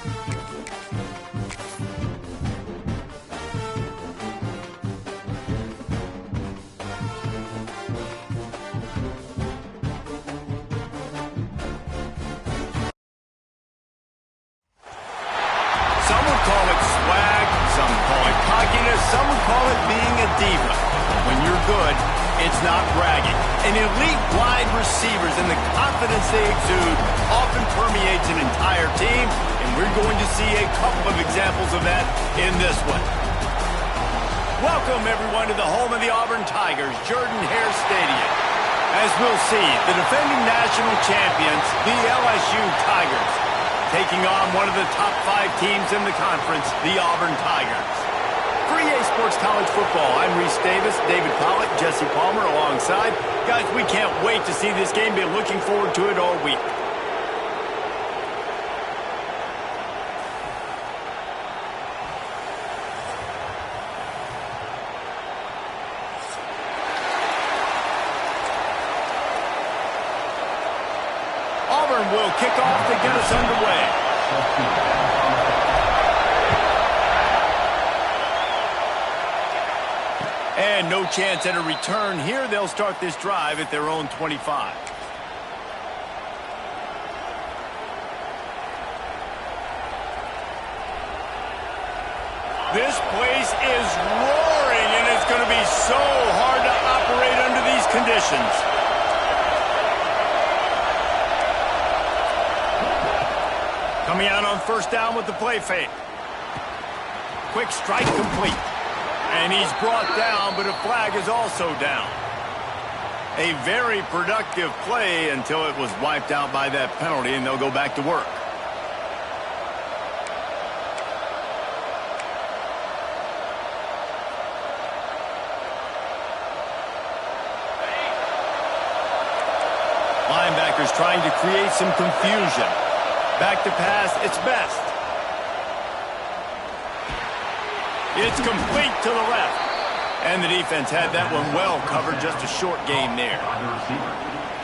Some would call it swag, some call it cockiness, some would call it being a diva. When you're good, it's not bragging. And elite wide receivers and the confidence they exude often permeates an entire team, and we're going to see a couple of examples of that in this one. Welcome, everyone, to the home of the Auburn Tigers, Jordan-Hare Stadium. As we'll see, the defending national champions, the LSU Tigers, taking on one of the top 5 teams in the conference, the Auburn Tigers. For EA Sports College Football, I'm Reese Davis, David Pollack, Jesse Palmer alongside. Guys, we can't wait to see this game. Been looking forward to it all week. Auburn will kick off to get us underway. And no chance at a return here. They'll start this drive at their own 25. This place is roaring, and it's going to be so hard to operate under these conditions. Coming out on first down with the play fake. Quick strike complete. And he's brought down, but a flag is also down. A very productive play until it was wiped out by that penalty, and they'll go back to work. Linebackers trying to create some confusion. Back to pass, it's best. It's complete to the left. And the defense had that one well covered, just a short gain there.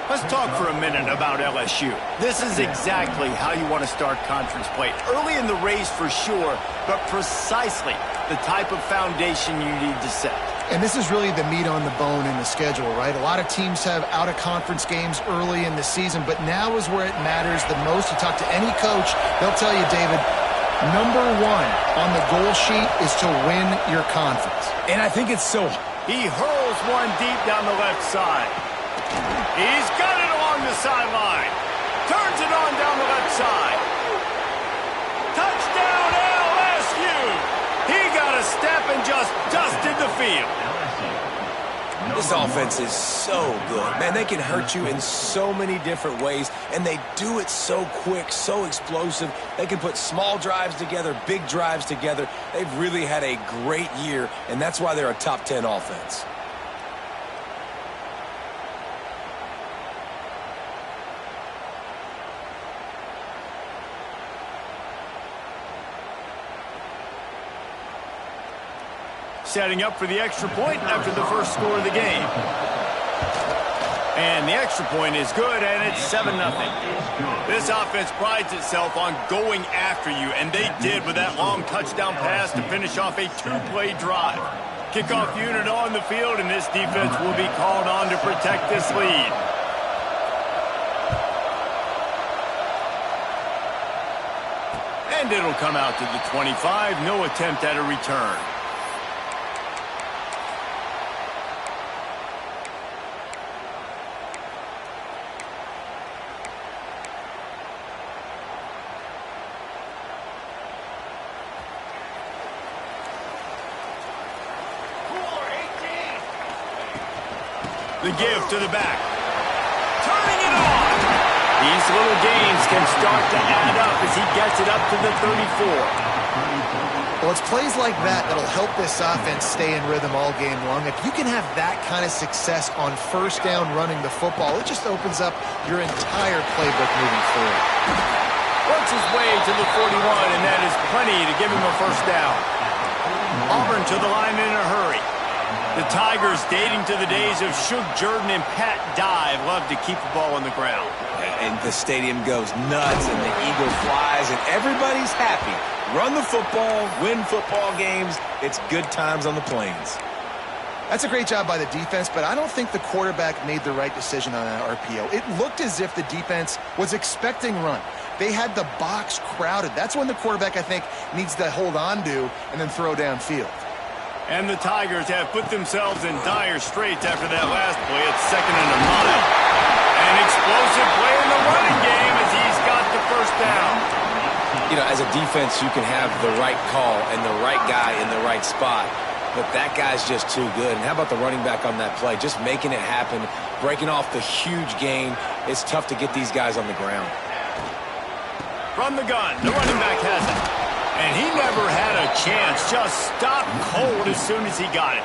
Let's talk for a minute about LSU. This is exactly how you want to start conference play. Early in the race for sure, but precisely the type of foundation you need to set. And this is really the meat on the bone in the schedule, right? A lot of teams have out-of-conference games early in the season, but now is where it matters the most. You talk to any coach, they'll tell you, David, number 1 on the goal sheet is to win your conference. And I think it's so... He hurls one deep down the left side. He's got it along the sideline. Turns it on down the left side. Touchdown, LSU! He got a step and just dusted the field. This offense is so good. Man, they can hurt you in so many different ways, and they do it so quick, so explosive. They can put small drives together, big drives together. They've really had a great year, and that's why they're a top 10 offense. Setting up for the extra point after the first score of the game. And the extra point is good, and it's 7-0. This offense prides itself on going after you, and they did with that long touchdown pass to finish off a 2-play drive. Kickoff unit on the field, and this defense will be called on to protect this lead. And it'll come out to the 25. No attempt at a return. The give to the back. Turning it on. These little gains can start to add up as he gets it up to the 34. Well, it's plays like that that'll help this offense stay in rhythm all game long. If you can have that kind of success on first down running the football, it just opens up your entire playbook moving forward. Works his way to the 41, and that is plenty to give him a first down. Auburn to the line in a hurry. The Tigers, dating to the days of Shug Jordan and Pat Dye, love to keep the ball on the ground. And the stadium goes nuts, and the eagle flies, and everybody's happy. Run the football, win football games. It's good times on the plains. That's a great job by the defense, but I don't think the quarterback made the right decision on that RPO. It looked as if the defense was expecting run. They had the box crowded. That's when the quarterback, I think, needs to hold on to and then throw downfield. And the Tigers have put themselves in dire straits after that last play. It's 2nd and a mile. An explosive play in the running game as he's got the first down. You know, as a defense, you can have the right call and the right guy in the right spot, but that guy's just too good. And how about the running back on that play? Just making it happen, breaking off the huge gain. It's tough to get these guys on the ground. From the gun, the running back has it. And he never had a chance. Just stopped cold as soon as he got it.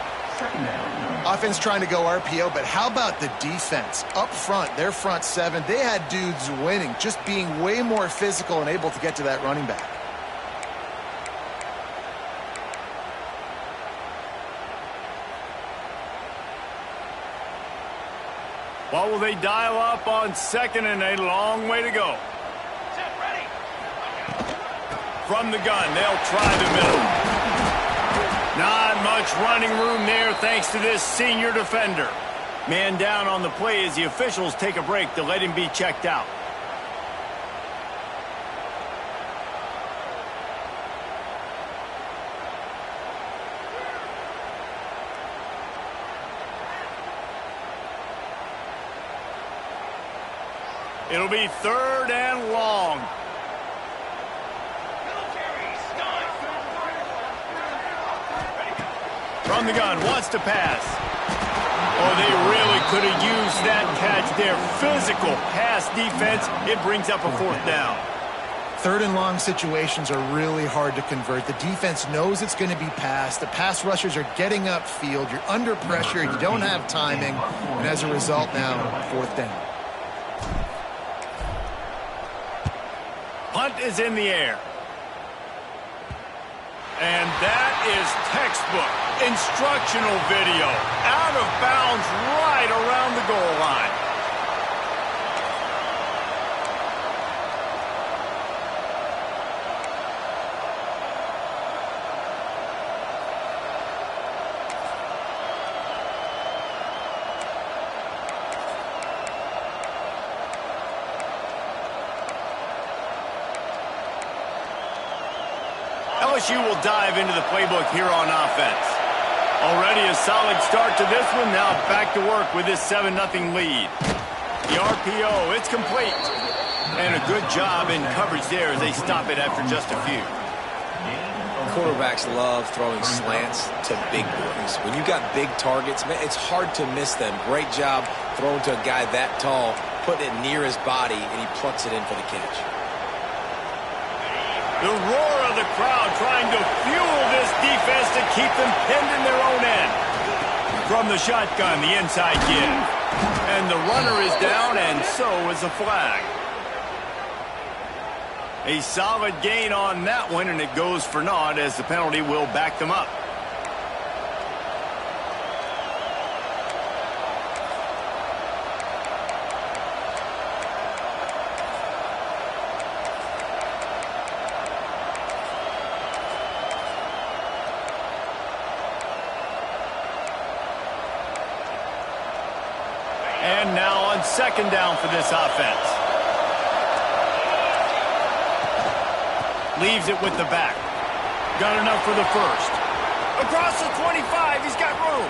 Offense trying to go RPO, but how about the defense? Up front, their front seven, they had dudes winning, just being way more physical and able to get to that running back. What will they dial up on 2nd and a long way to go? From the gun, they'll try the middle. Not much running room there thanks to this senior defender. Man down on the play as the officials take a break to let him be checked out. It'll be 3rd and long. From the gun, wants to pass. Oh, they really could have used that catch there. Physical pass defense. It brings up a 4th down. 3rd and long situations are really hard to convert. The defense knows it's going to be passed. The pass rushers are getting upfield. You're under pressure. You don't have timing. And as a result now, 4th down. Punt is in the air. And that is textbook instructional video. Out of bounds right around the goal line. LSU will dive into the playbook here on offense. Already a solid start to this one. Now back to work with this 7-0 lead. The RPO, it's complete. And a good job in coverage there as they stop it after just a few. Quarterbacks love throwing slants to big boys. When you got big targets, man, it's hard to miss them. Great job throwing to a guy that tall, putting it near his body, and he plucks it in for the catch. The roar of the crowd trying to fuel this defense to keep them pinned in their own end. From the shotgun, the inside give. And the runner is down, and so is a flag. A solid gain on that one, and it goes for naught as the penalty will back them up. And now on 2nd down for this offense. Leaves it with the back. Got enough for the first. Across the 25, he's got room.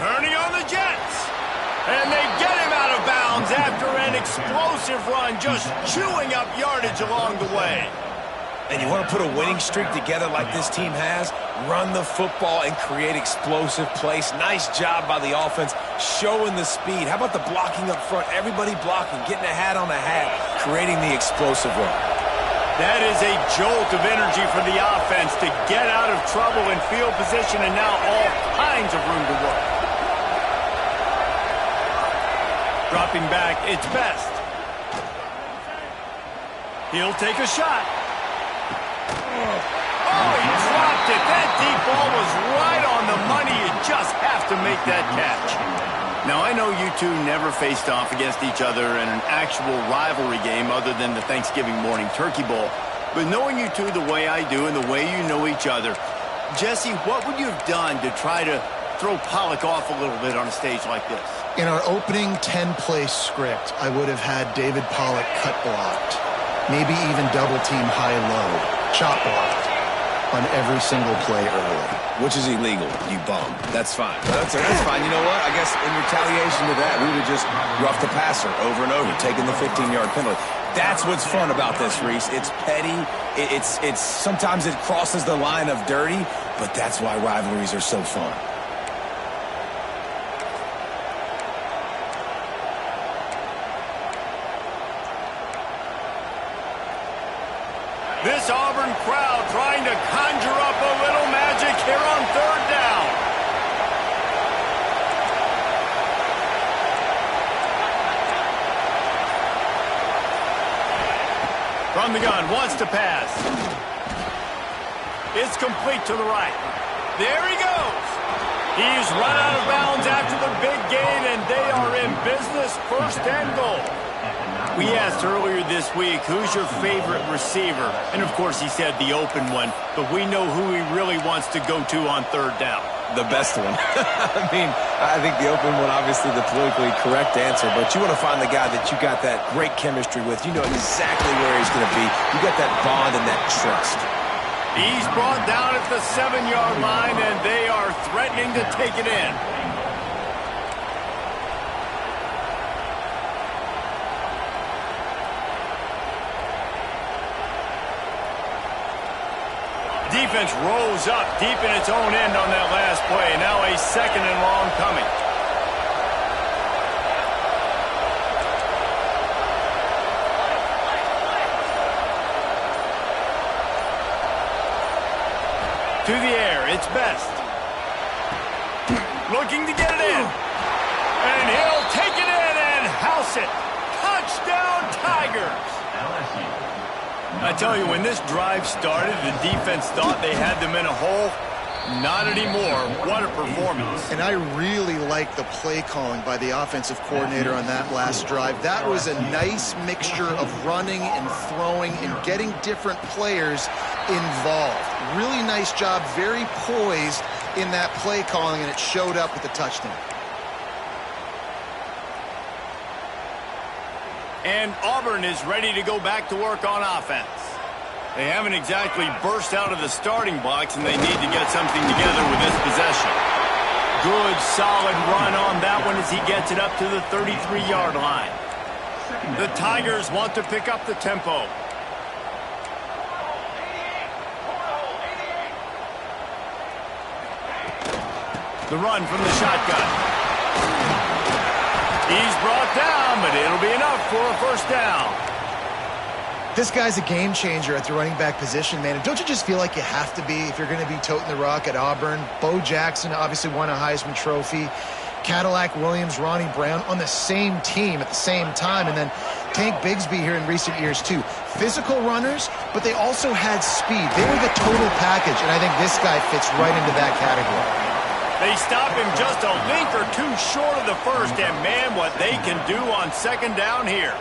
Turning on the Jets. And they get him out of bounds after an explosive run, just chewing up yardage along the way. And you want to put a winning streak together like this team has? Run the football and create explosive plays. Nice job by the offense, showing the speed. How about the blocking up front? Everybody blocking, getting a hat on a hat, creating the explosive run. That is a jolt of energy for the offense to get out of trouble in field position, and now all kinds of room to work. Dropping back, it's Best. He'll take a shot. Oh, he dropped it. That deep ball was right on the money. You just have to make that catch. Now, I know you two never faced off against each other in an actual rivalry game other than the Thanksgiving morning turkey bowl. But knowing you two the way I do and the way you know each other, Jesse, what would you have done to try to throw Pollock off a little bit on a stage like this? In our opening 10-play script, I would have had David Pollock cut blocked, maybe even double-team high-low, chop blocked on every single play early. Which is illegal, you bum. That's fine. That's fine. You know what? I guess in retaliation to that, we would have just roughed the passer over and over, taking the 15-yard penalty. That's what's fun about this, Reese. It's petty. It's sometimes it crosses the line of dirty, but that's why rivalries are so fun. This Auburn crowd trying to conjure up a little magic here on third down. From the gun, wants to pass. It's complete to the right. There he goes. He's run out of bounds after the big gain, and they are in business, first and goal. We asked earlier this week, who's your favorite receiver? And, of course, he said the open one, but we know who he really wants to go to on third down. The best one. I mean, I think the open one, obviously the politically correct answer, but you want to find the guy that you got that great chemistry with. You know exactly where he's going to be. You got that bond and that trust. He's brought down at the 7-yard line, and they are threatening to take it in. Defense rolls up deep in its own end on that last play. Now a second and long coming. To the air, it's Best. Looking to get it in. And he'll take it in and house it. Touchdown, Tigers. I tell you, when this drive started, the defense thought they had them in a hole. Not anymore. What a performance. And I really like the play calling by the offensive coordinator on that last drive. That was a nice mixture of running and throwing and getting different players involved. Really nice job, very poised in that play calling, and it showed up with the touchdown. And Auburn is ready to go back to work on offense. They haven't exactly burst out of the starting blocks, and they need to get something together with this possession. Good, solid run on that one as he gets it up to the 33-yard line. The Tigers want to pick up the tempo. The run from the shotgun. He's brought down, but it'll be enough for a first down. This guy's a game changer at the running back position, man. And don't you just feel like you have to be if you're going to be toting the rock at Auburn? Bo Jackson obviously won a Heisman Trophy. Cadillac Williams, Ronnie Brown on the same team at the same time. And then Tank Bigsby here in recent years, too. Physical runners, but they also had speed. They were the total package, and I think this guy fits right into that category. They stop him just a link or two short of the first, and man, what they can do on second down here.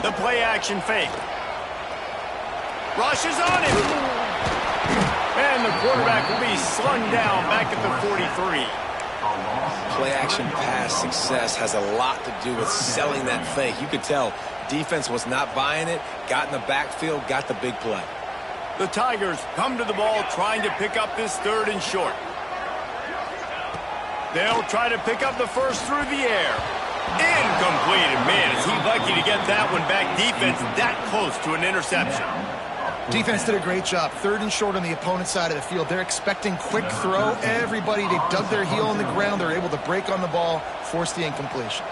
The play action fake. Rushes on him. And the quarterback will be slung down back at the 43. Play-action pass success has a lot to do with selling that fake. You could tell defense was not buying it, got in the backfield, got the big play. The Tigers come to the ball trying to pick up this third and short. They'll try to pick up the first through the air. Incomplete. And man, is he lucky to get that one back. Defense that close to an interception. Defense did a great job. Third and short on the opponent's side of the field. They're expecting quick throw. Everybody, they dug their heel on the ground. They're able to break on the ball, force the incompletion.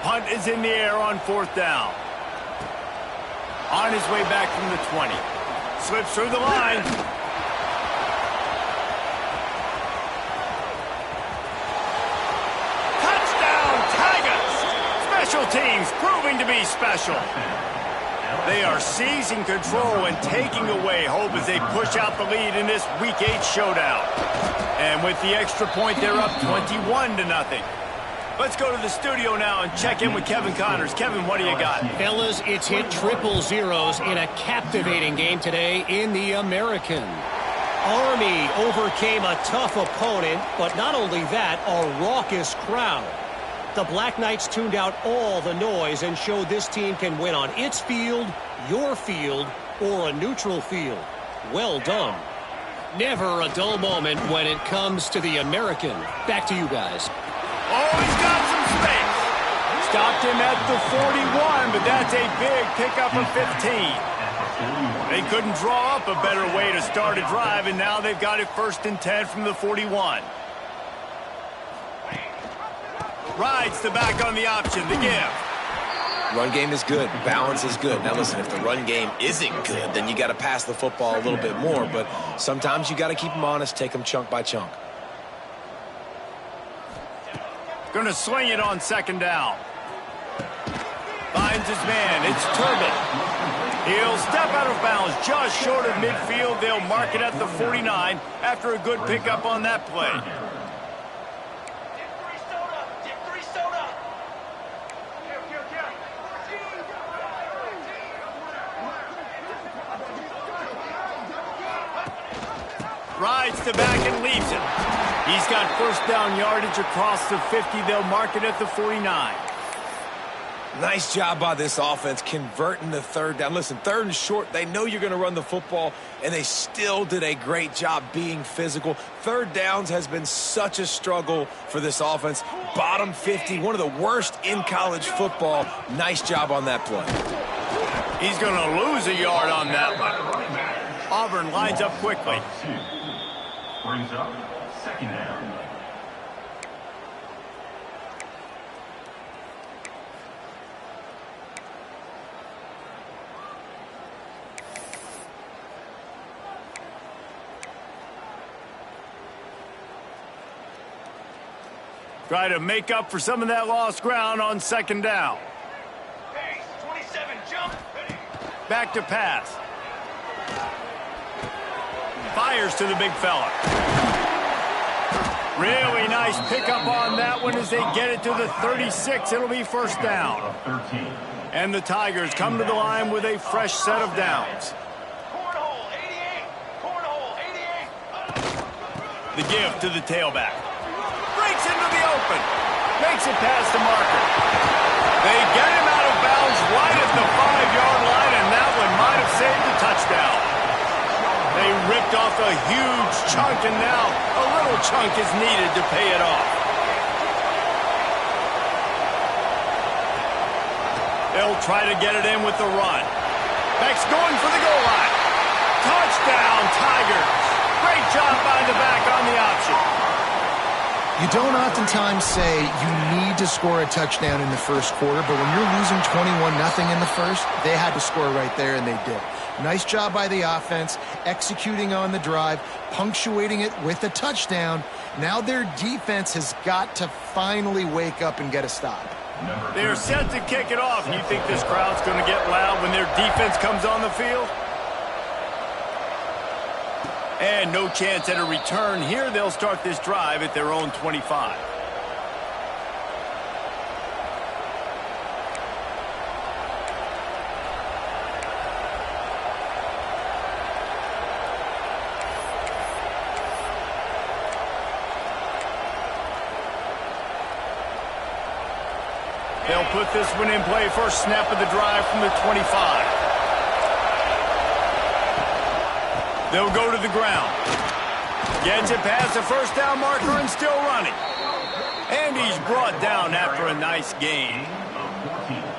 Punt is in the air on fourth down. On his way back from the 20. Slips through the line. Special teams proving to be special. They are seizing control and taking away hope as they push out the lead in this Week 8 showdown. And with the extra point, they're up 21-0. Let's go to the studio now and check in with Kevin Connors. Kevin, what do you got? Fellas, it's hit triple zeros in a captivating game today in the American. Army overcame a tough opponent, but not only that, a raucous crowd. The Black Knights tuned out all the noise and showed this team can win on its field, your field, or a neutral field. Well done. Never a dull moment when it comes to the American. Back to you guys. Oh, he's got some space. Stopped him at the 41, but that's a big pickup of 15. They couldn't draw up a better way to start a drive, and now they've got it 1st and 10 from the 41. Rides the back on the option, the give. Run game is good. Balance is good. Now, listen, if the run game isn't good, then you got to pass the football a little bit more. But sometimes you got to keep them honest, take them chunk by chunk. Going to sling it on 2nd down. Finds his man. It's Turbin. He'll step out of bounds just short of midfield. They'll mark it at the 49 after a good pickup on that play. Rides the back and leaves it. He's got 1st down yardage across the 50. They'll mark it at the 49. Nice job by this offense converting the 3rd down. Listen, 3rd and short, they know you're going to run the football, and they still did a great job being physical. 3rd downs has been such a struggle for this offense. Bottom 50, one of the worst in college football. Nice job on that play. He's going to lose a yard on that one. Auburn lines up quickly. Brings up 2nd down. Try to make up for some of that lost ground on 2nd down. Hey, 27, jump. Ready. Back to pass. Fires to the big fella. Really nice pickup on that one as they get it to the 36. It'll be 1st down. And the Tigers come to the line with a fresh set of downs. Cornhole, 88. Cornhole, 88. The give to the tailback. Breaks into the open. Makes it past the marker. They get him out of bounds right at the 5-yard line, and that one might have saved the touchdown. They ripped off a huge chunk, and now a little chunk is needed to pay it off. They'll try to get it in with the run. Beck's going for the goal line. Touchdown, Tigers. Great job by the back on the option. You don't oftentimes say you need to score a touchdown in the 1st quarter, but when you're losing 21-0 in the 1st, they had to score right there, and they did. Nice job by the offense, executing on the drive, punctuating it with a touchdown. Now their defense has got to finally wake up and get a stop. They're set to kick it off. You think this crowd's going to get loud when their defense comes on the field? And no chance at a return here. They'll start this drive at their own 25. They'll put this one in play. First snap of the drive from the 25. They'll go to the ground. Gets it past the 1st down marker and still running. And he's brought down after a nice gain.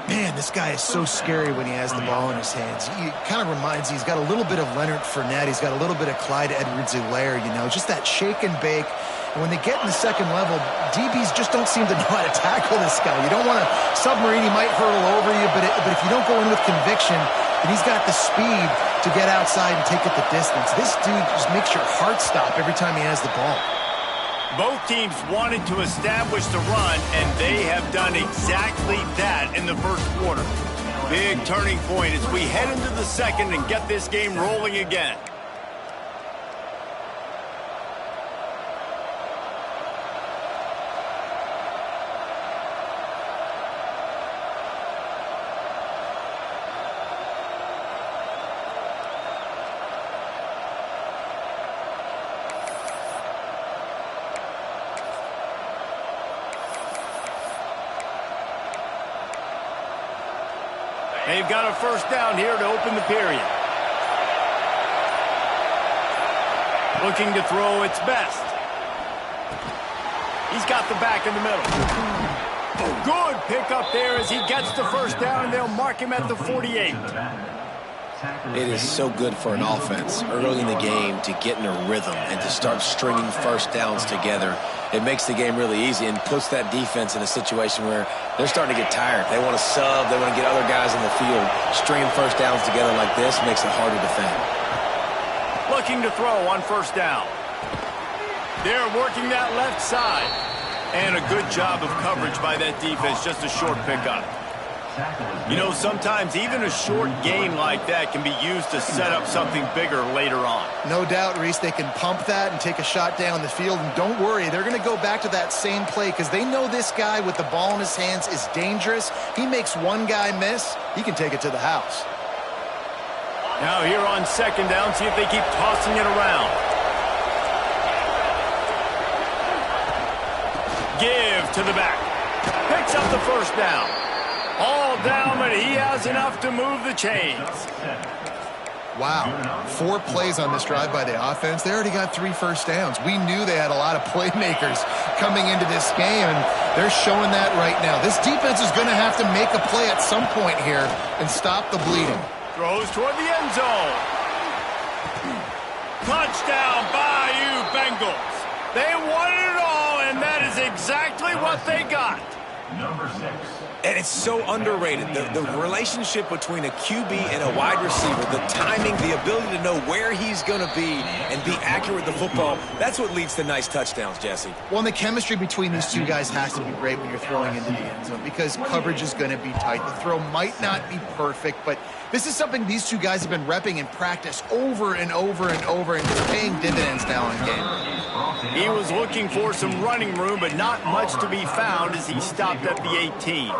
Man, this guy is so scary when he has the ball in his hands. He kind of reminds me, he's got a little bit of Leonard Fournette. He's got a little bit of Clyde Edwards-Helaire, you know, just that shake and bake. And when they get in the 2nd level, DBs just don't seem to know how to tackle this guy. You don't want to submarine. He might hurtle over you, but if you don't go in with conviction, then he's got the speed to get outside and take it the distance. This dude just makes your heart stop every time he has the ball. Both teams wanted to establish the run, and they have done exactly that in the first quarter. Big turning point as we head into the second and get this game rolling again. They've got a first down here to open the period. Looking to throw its best. He's got the back in the middle. Good pickup there as he gets the first down, and they'll mark him at the 48. It is so good for an offense early in the game to get in a rhythm and to start stringing first downs together. It makes the game really easy and puts that defense in a situation where they're starting to get tired. They want to sub. They want to get other guys in the field. Stringing first downs together like this makes it hard to defend. Looking to throw on first down. They're working that left side. And a good job of coverage by that defense. Just a short pickup. You know, sometimes even a short gain like that can be used to set up something bigger later on. No doubt, Reese, they can pump that and take a shot down the field. And don't worry, they're going to go back to that same play because they know this guy with the ball in his hands is dangerous. He makes one guy miss, he can take it to the house. Now here on second down, see if they keep tossing it around. Give to the back. Picks up the first down. All down, but he has enough to move the chains. Wow, 4 plays on this drive by the offense. They already got 3 first downs. We knew they had a lot of playmakers coming into this game, and they're showing that right now. This defense is going to have to make a play at some point here and stop the bleeding. Throws toward the end zone. Touchdown, Bayou Bengals. They wanted it all, and that is exactly what they got. Number 6. And it's so underrated. The relationship between a QB and a wide receiver, the timing, the ability to know where he's going to be and be accurate with the football, that's what leads to nice touchdowns, Jesse. Well, and the chemistry between these two guys has to be great when you're throwing into the end zone because coverage is going to be tight. The throw might not be perfect, but this is something these two guys have been repping in practice over and over and over, and it's paying dividends now in game. He was looking for some running room, but not much to be found as he stopped at the 18.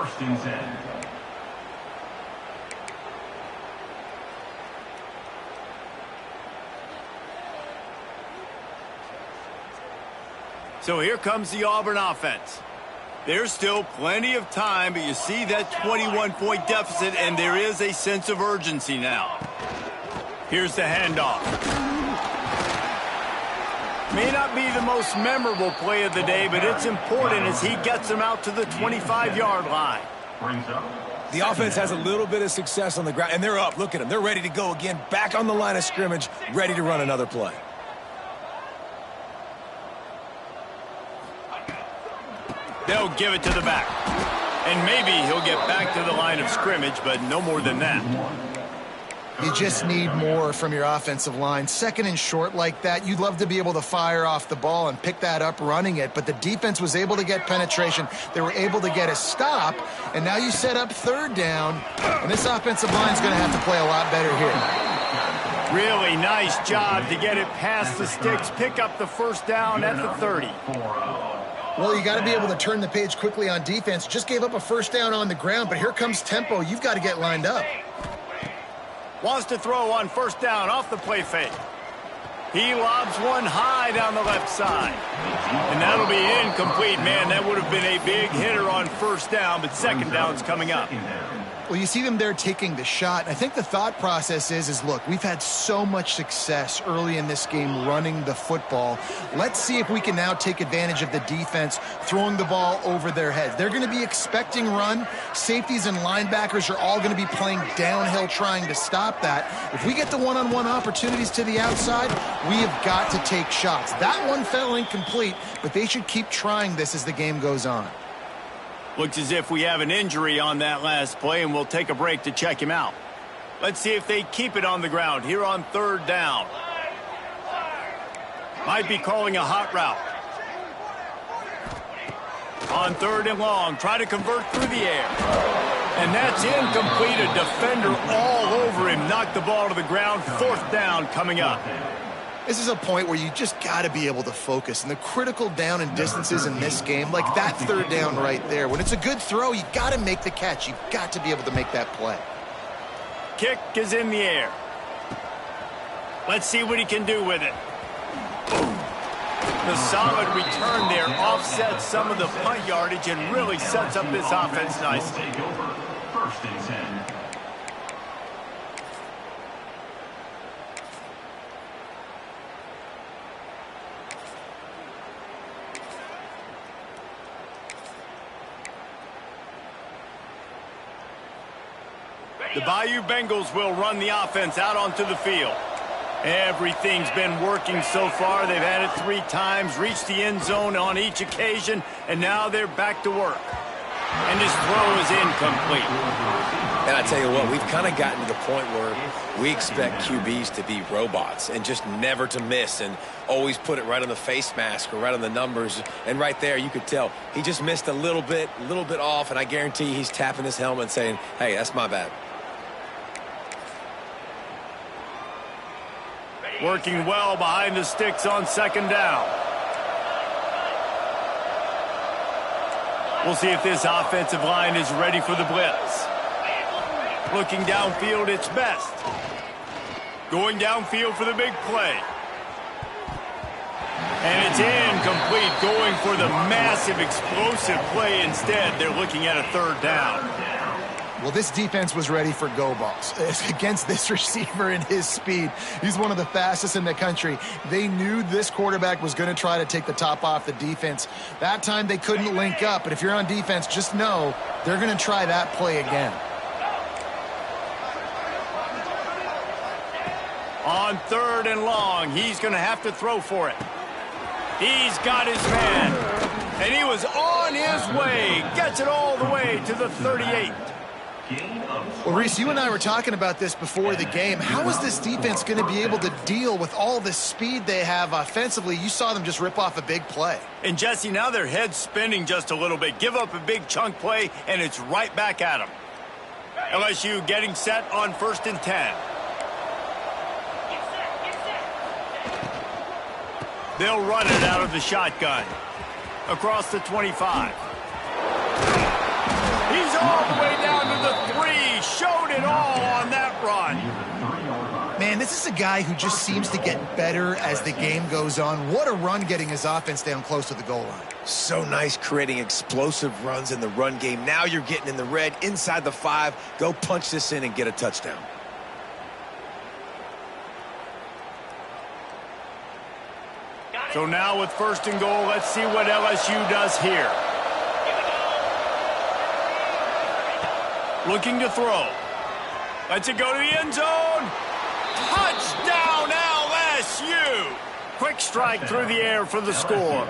So here comes the Auburn offense. There's still plenty of time, but you see that 21-point deficit, and there is a sense of urgency now. Here's the handoff. May not be the most memorable play of the day, but it's important as he gets them out to the 25-yard line. The offense has a little bit of success on the ground, and they're up. Look at them. They're ready to go again, back on the line of scrimmage, ready to run another play. They'll give it to the back. And maybe he'll get back to the line of scrimmage, but no more than that. You just need more from your offensive line. Second and short like that, you'd love to be able to fire off the ball and pick that up running it, but the defense was able to get penetration. They were able to get a stop, and now you set up third down, and this offensive line is going to have to play a lot better here. Really nice job to get it past the sticks, pick up the first down at the 30. Well, you got to be able to turn the page quickly on defense. Just gave up a first down on the ground, but here comes tempo. You've got to get lined up. Wants to throw on first down off the play fake. He lobs one high down the left side. And that'll be incomplete, man. That would have been a big hitter on first down, but second down's coming up. Well, you see them there taking the shot. I think the thought process is, look, we've had so much success early in this game running the football. Let's see if we can now take advantage of the defense throwing the ball over their heads. They're going to be expecting run. Safeties and linebackers are all going to be playing downhill trying to stop that. If we get the one-on-one opportunities to the outside, we have got to take shots. That one fell incomplete, but they should keep trying this as the game goes on. Looks as if we have an injury on that last play, and we'll take a break to check him out. Let's see if they keep it on the ground here on third down. Might be calling a hot route. On 3rd and long, try to convert through the air. And that's incomplete. A defender all over him. Knocked the ball to the ground. 4th down coming up. This is a point where you just got to be able to focus. And the critical down and distances in this game, like that 3rd down right there, when it's a good throw, you got to make the catch. You've got to be able to make that play. Kick is in the air. Let's see what he can do with it. The solid return there offsets some of the punt yardage and really sets up this offense nicely. First and 10. The Bayou Bengals will run the offense out onto the field. Everything's been working so far. They've had it 3 times, reached the end zone on each occasion, and now they're back to work. And his throw is incomplete. And I tell you what, we've kind of gotten to the point where we expect QBs to be robots and just never to miss and always put it right on the face mask or right on the numbers. And right there, you could tell he just missed a little bit off, and I guarantee he's tapping his helmet saying, hey, that's my bad. Working well behind the sticks on 2nd down. We'll see if this offensive line is ready for the blitz. Looking downfield its best. Going downfield for the big play. And it's incomplete, going for the massive explosive play instead. They're looking at a 3rd down. Well, this defense was ready for go balls. Against this receiver and his speed, he's one of the fastest in the country. They knew this quarterback was going to try to take the top off the defense. That time they couldn't link up, but if you're on defense, just know they're going to try that play again. On 3rd and long, he's going to have to throw for it. He's got his man, and he was on his way. Gets it all the way to the 38. Well, Reese, you and I were talking about this before the game. How is this defense going to be able to deal with all the speed they have offensively? You saw them just rip off a big play. And, Jesse, now their head's spinning just a little bit. Give up a big chunk play, and it's right back at them. LSU getting set on 1st and 10. They'll run it out of the shotgun. Across the 25. He's all the way down to the 3. Showed it all on that run. Man, this is a guy who just seems to get better as the game goes on. What a run getting his offense down close to the goal line. So nice creating explosive runs in the run game. Now you're getting in the red, inside the 5. Go punch this in and get a touchdown. So now with 1st and goal, let's see what LSU does here. Looking to throw. Lets it go to the end zone. Touchdown, LSU! Quick strike through the air for the score.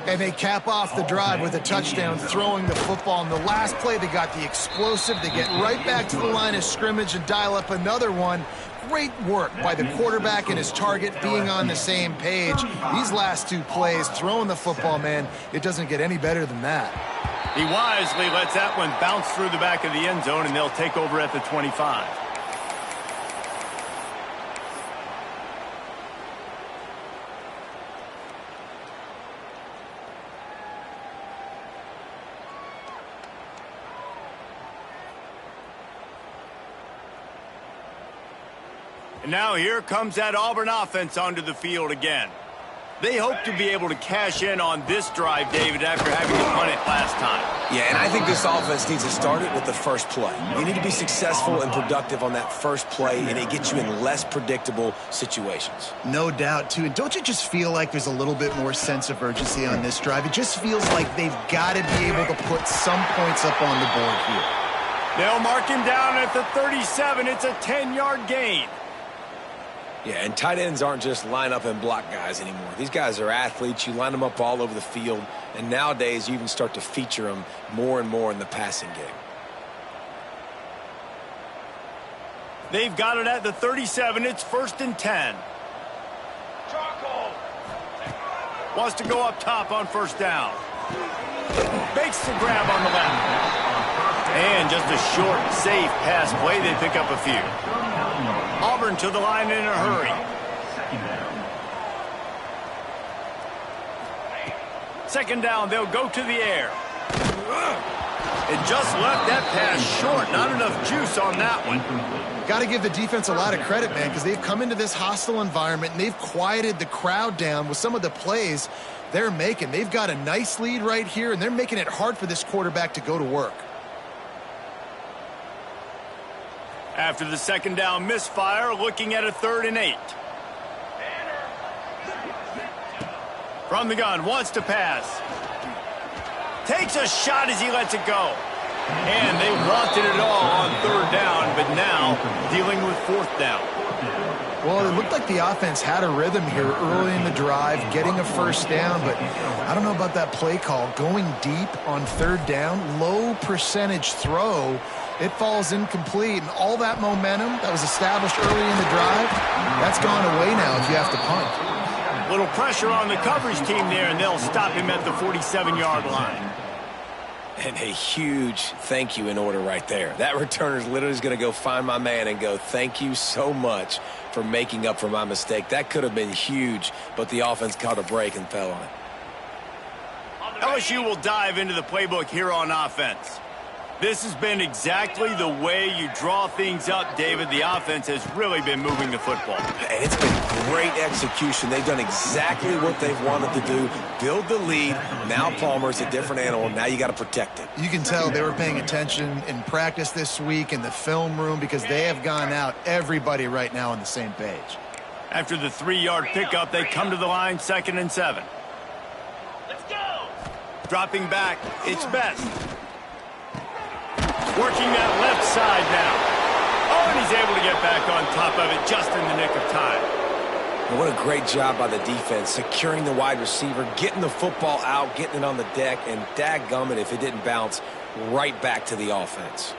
And they cap off the drive with a touchdown, throwing the football. In the last play, they got the explosive. They get right back to the line of scrimmage and dial up another one. Great work by the quarterback and his target being on the same page. These last 2 plays, throwing the football, man, it doesn't get any better than that. He wisely lets that one bounce through the back of the end zone, and they'll take over at the 25. And now here comes that Auburn offense onto the field again. They hope to be able to cash in on this drive, David, after having to punt it last time. Yeah, and I think this offense needs to start it with the first play. You need to be successful and productive on that first play, and it gets you in less predictable situations. No doubt, too. And don't you just feel like there's a little bit more sense of urgency on this drive? It just feels like they've got to be able to put some points up on the board here. They'll mark him down at the 37. It's a 10-yard gain. Yeah, and tight ends aren't just line up and block guys anymore. These guys are athletes. You line them up all over the field, and nowadays you even start to feature them more and more in the passing game. They've got it at the 37. It's 1st and 10. Wants to go up top on 1st down. Makes the grab on the left. And just a short, safe pass play. They pick up a few. Auburn to the line in a hurry. Second down, they'll go to the air. It just left that pass short. Not enough juice on that one. Got to give the defense a lot of credit, man, because they've come into this hostile environment and they've quieted the crowd down with some of the plays they're making. They've got a nice lead right here, and they're making it hard for this quarterback to go to work. After the second down misfire, looking at a 3rd and 8. From the gun, wants to pass. Takes a shot as he lets it go. And they wanted it all on 3rd down, but now dealing with 4th down. Well, it looked like the offense had a rhythm here early in the drive, getting a 1st down, but I don't know about that play call. Going deep on 3rd down, low percentage throw, it falls incomplete, and all that momentum that was established early in the drive, that's gone away now if you have to punt. Little pressure on the coverage team there, and they'll stop him at the 47-yard line. And a huge thank you in order right there. That returner's literally going to go find my man and go, thank you so much for making up for my mistake. That could have been huge, but the offense caught a break and fell on it. LSU will dive into the playbook here on offense. This has been exactly the way you draw things up, David. The offense has really been moving the football. And it's been great execution. They've done exactly what they've wanted to do. Build the lead. Now Palmer's a different animal. Now you got to protect it. You can tell they were paying attention in practice this week in the film room because they have gone out, everybody right now on the same page. After the 3-yard pickup, they come to the line, 2nd and 7. Let's go! Dropping back, it's Best. Working that left side now. Oh, and he's able to get back on top of it just in the nick of time. And what a great job by the defense, securing the wide receiver, getting the football out, getting it on the deck, and dadgummit if it didn't bounce right back to the offense.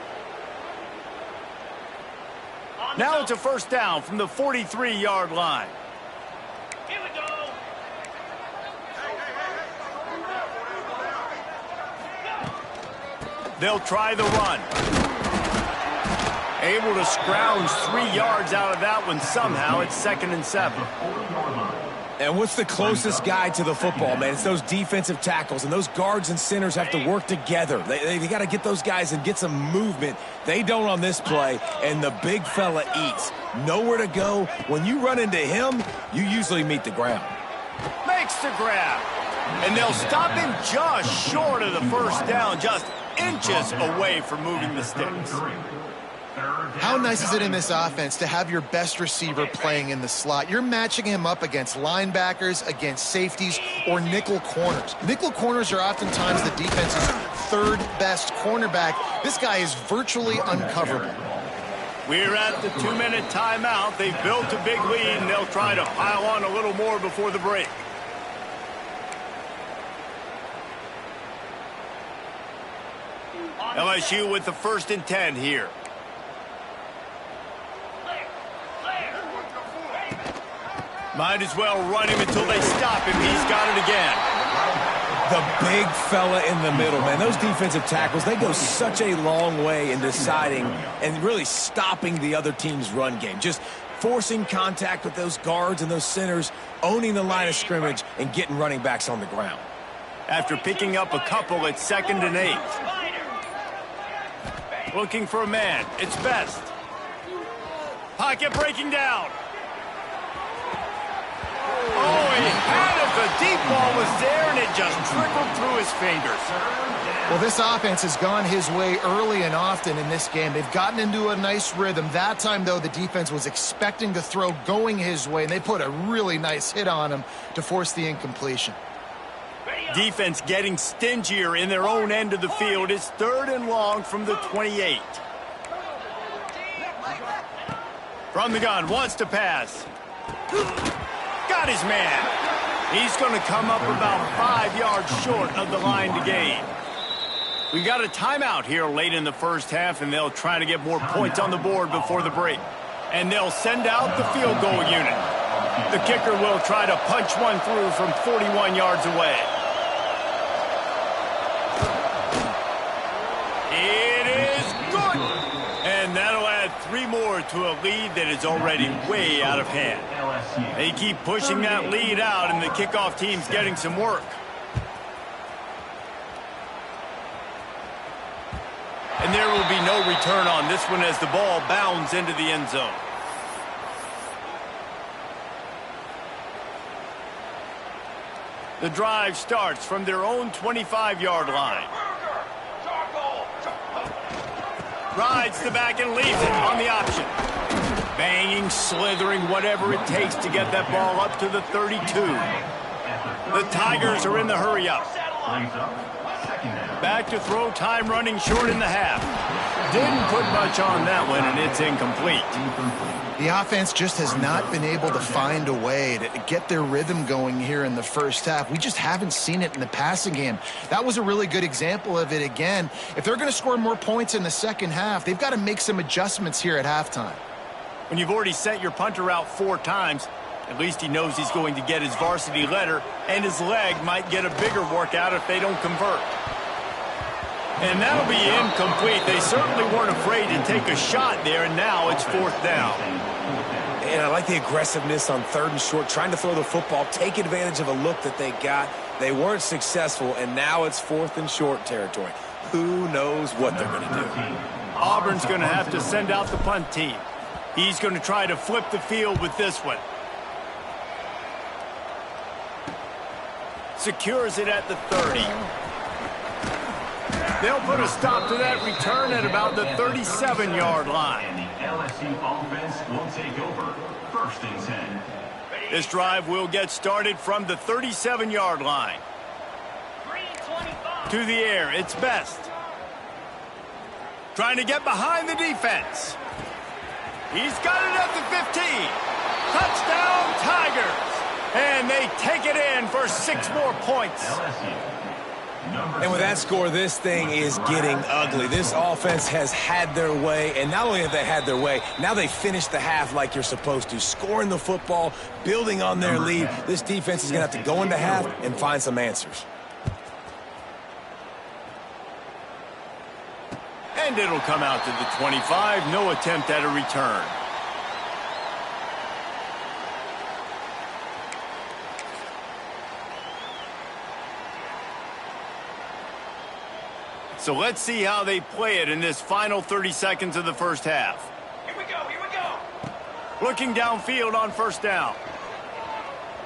Now it's a 1st down from the 43-yard line. Here we go! They'll try the run. Able to scrounge 3 yards out of that one somehow. It's 2nd and 7. And what's the closest guy to the football, man? It's those defensive tackles, and those guards and centers have to work together. They got to get those guys and get some movement. They don't on this play, and the big fella eats. Nowhere to go. When you run into him, you usually meet the ground. Makes the grab. And they'll stop him just short of the 1st down, just inches away from moving the sticks. How nice is it in this offense to have your best receiver playing in the slot? You're matching him up against linebackers, against safeties, or nickel corners. Nickel corners are oftentimes the defense's 3rd best cornerback. This guy is virtually uncoverable. We're at the 2-minute timeout. They've built a big lead, and they'll try to pile on a little more before the break. LSU with the 1st and 10 here. Might as well run him until they stop him. He's got it again. The big fella in the middle, man. Those defensive tackles, they go such a long way in deciding and really stopping the other team's run game. Just forcing contact with those guards and those centers, owning the line of scrimmage, and getting running backs on the ground. After picking up a couple, it's 2nd and 8. Looking for a man. It's Best. Pocket breaking down. Oh, he had it. The deep ball was there, and it just trickled through his fingers. Well, this offense has gone his way early and often in this game. They've gotten into a nice rhythm. That time, though, the defense was expecting the throw going his way, and they put a really nice hit on him to force the incompletion. Defense getting stingier in their own end of the field. It's 3rd and long from the 28. From the gun, wants to pass. Got his man. He's going to come up about 5 yards short of the line to gain. We got a timeout here late in the 1st half, and they'll try to get more points on the board before the break. And they'll send out the field goal unit. The kicker will try to punch one through from 41 yards away. 3 more to a lead that is already way out of hand. They keep pushing that lead out, and the kickoff team's getting some work. And there will be no return on this one as the ball bounds into the end zone. The drive starts from their own 25-yard line. Rides the back and leaves it on the option. Banging, slithering, whatever it takes to get that ball up to the 32. The Tigers are in the hurry-up. Back to throw, time running short in the half. Didn't put much on that one, and it's incomplete. The offense just has not been able to find a way to get their rhythm going here in the first half. We just haven't seen it in the passing game. That was a really good example of it again. If they're going to score more points in the second half, they've got to make some adjustments here at halftime. When you've already sent your punter out 4 times, at least he knows he's going to get his varsity letter, and his leg might get a bigger workout if they don't convert. And that'll be incomplete. They certainly weren't afraid to take a shot there, and now it's 4th down. And I like the aggressiveness on 3rd and short, trying to throw the football, take advantage of a look that they got. They weren't successful, and now it's 4th and short territory. Who knows what they're going to do? Auburn's going to have to send out the punt team. He's going to try to flip the field with this one. Secures it at the 30. They'll put a stop to that return at about the 37-yard line. And the LSU offense will take over. 1st and 10. This drive will get started from the 37-yard line. 3:25. To the air, it's Best. Trying to get behind the defense. He's got it at the 15. Touchdown, Tigers. And they take it in for 6 more points. And with that score, this thing is getting ugly. This offense has had their way, and not only have they had their way, now they finished the half like you're supposed to, scoring the football, building on their lead. This defense is going to have to go into half and find some answers. And it'll come out to the 25. No attempt at a return. So let's see how they play it in this final 30 seconds of the first half. Here we go, here we go. Looking downfield on 1st down.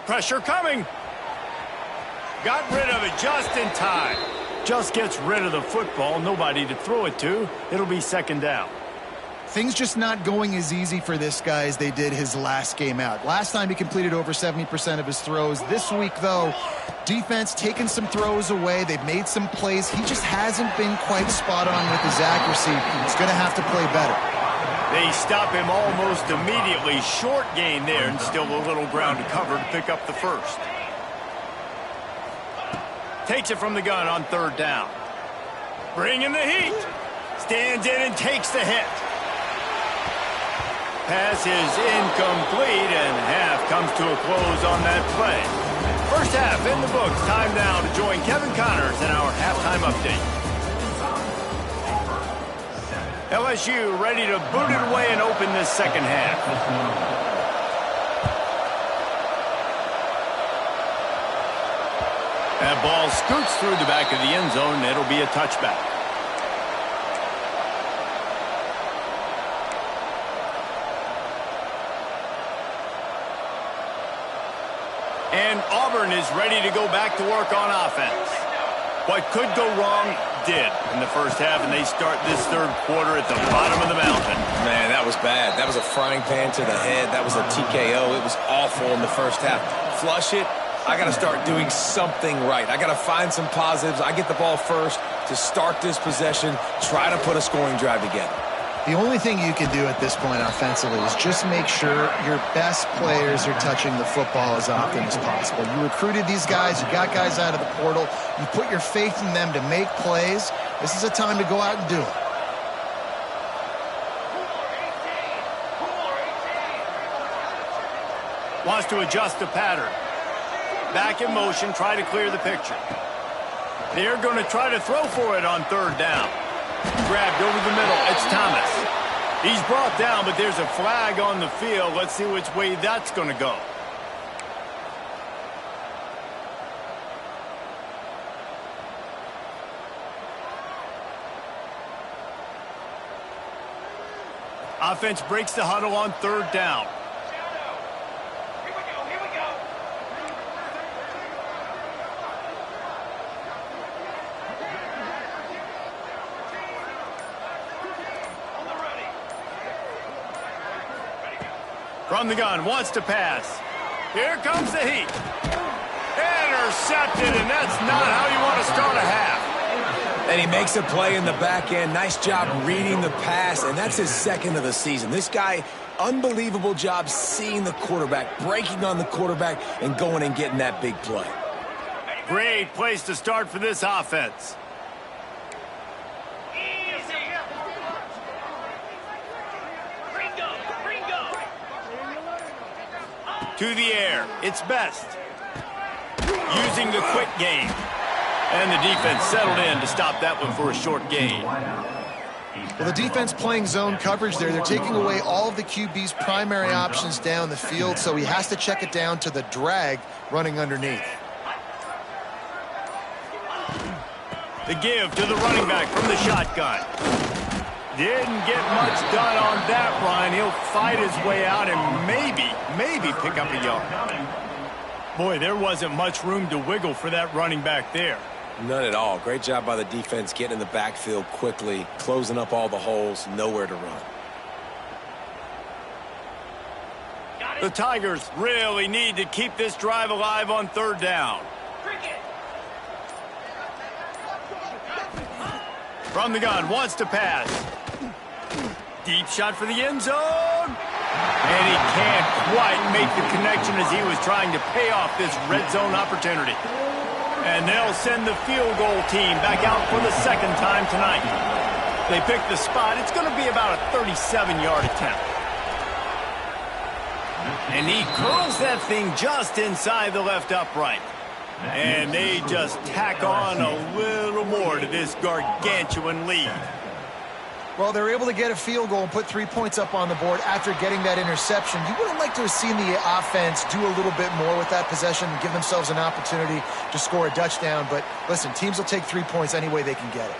Pressure coming. Got rid of it just in time. Just gets rid of the football. Nobody to throw it to. It'll be 2nd down. Things just not going as easy for this guy as they did his last game out. Last time he completed over 70% of his throws. This week, though, defense taking some throws away. They've made some plays. He just hasn't been quite spot on with his accuracy. He's going to have to play better. They stop him almost immediately. Short gain there, and still a little ground to cover to pick up the 1st. Takes it from the gun on 3rd down. Bringing the heat. Stands in and takes the hit. Pass is incomplete, and half comes to a close on that play. First half in the books. Time now to join Kevin Connors in our halftime update. LSU ready to boot it away and open this second half. That ball scoots through the back of the end zone. It'll be a touchback. And Auburn is ready to go back to work on offense. What could go wrong did in the first half, and they start this 3rd quarter at the bottom of the mountain. Man, that was bad. That was a frying pan to the head. That was a TKO. It was awful in the first half. Flush it. I got to start doing something right. I got to find some positives. I get the ball first to start this possession, try to put a scoring drive together. The only thing you can do at this point offensively is just make sure your best players are touching the football as often as possible. You recruited these guys. You got guys out of the portal. You put your faith in them to make plays. This is a time to go out and do it. Wants to adjust the pattern. Back in motion, try to clear the picture. They're going to try to throw for it on 3rd down. Grabbed over the middle. It's Thomas. He's brought down, but there's a flag on the field. Let's see which way that's going to go. Offense breaks the huddle on 3rd down. Here we go. On the ready. From the gun, wants to pass. Here comes the heat. Intercepted, and that's not how you want to start a half. And he makes a play in the back end. Nice job reading the pass, and that's his 2nd of the season. This guy, unbelievable job seeing the quarterback, breaking on the quarterback, and going and getting that big play. Great place to start for this offense. Easy. Gringo. To the air, it's best. Using the quick game. And the defense settled in to stop that one for a short gain. Well, the defense playing zone coverage there. They're taking away all of the QB's primary options down the field, so he has to check it down to the drag running underneath. The give to the running back from the shotgun. Didn't get much done on that run. He'll fight his way out and maybe pick up a yard. Boy, there wasn't much room to wiggle for that running back there. None at all. Great job by the defense getting in the backfield quickly, closing up all the holes, nowhere to run. The Tigers really need to keep this drive alive on 3rd down. From the gun, wants to pass. Deep shot for the end zone. And he can't quite make the connection as he was trying to pay off this red zone opportunity. And they'll send the field goal team back out for the 2nd time tonight. They pick the spot. It's going to be about a 37-yard attempt. And he curls that thing just inside the left upright. And they just tack on a little more to this gargantuan lead. Well, they're able to get a field goal and put 3 points up on the board after getting that interception. You would have liked to have seen the offense do a little bit more with that possession and give themselves an opportunity to score a touchdown. But listen, teams will take 3 points any way they can get it.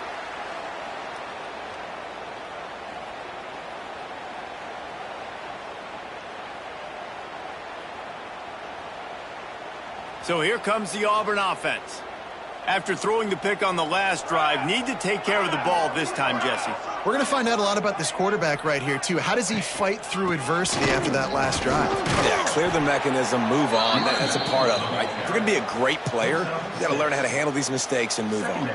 So here comes the Auburn offense. After throwing the pick on the last drive, need to take care of the ball this time, Jesse. We're going to find out a lot about this quarterback right here, too. How does he fight through adversity after that last drive? Yeah, clear the mechanism, move on. That's a part of it, right? If you're going to be a great player, you got to learn how to handle these mistakes and move on.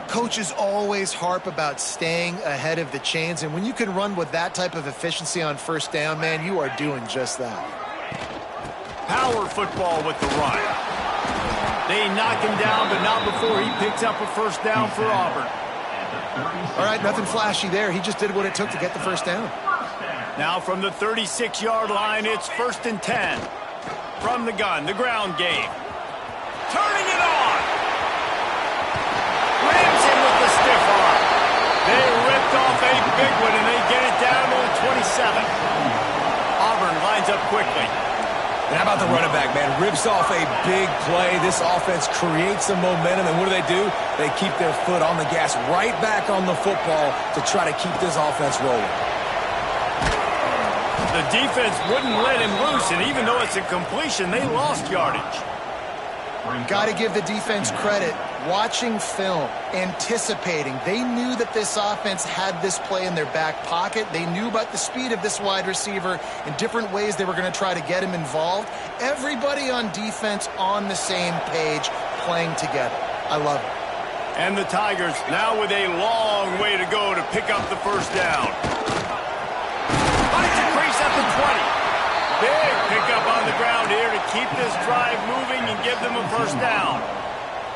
Coaches always harp about staying ahead of the chains, and when you can run with that type of efficiency on 1st down, man, you are doing just that. Power football with the run. They knock him down, but not before he picks up a 1st down for Auburn. All right, nothing flashy there. He just did what it took to get the 1st down. Now from the 36-yard line, it's 1st and 10. From the gun, the ground game. Turning it on. Rams him with the stiff arm. They ripped off a big one, and they get it down to the 27. Auburn lines up quickly. And how about the running back, man? Rips off a big play. This offense creates some momentum, and what do? They keep their foot on the gas, right back on the football to try to keep this offense rolling. The defense wouldn't let him loose, and even though it's a completion, they lost yardage. Got to give the defense credit. Watching film, anticipating. They knew that this offense had this play in their back pocket. They knew about the speed of this wide receiver and different ways they were going to try to get him involved. Everybody on defense on the same page, playing together. I love it. And the Tigers now with a long way to go to pick up the 1st down. Finds a crease at the 20. Big pickup on the ground here to keep this drive moving and give them a 1st down.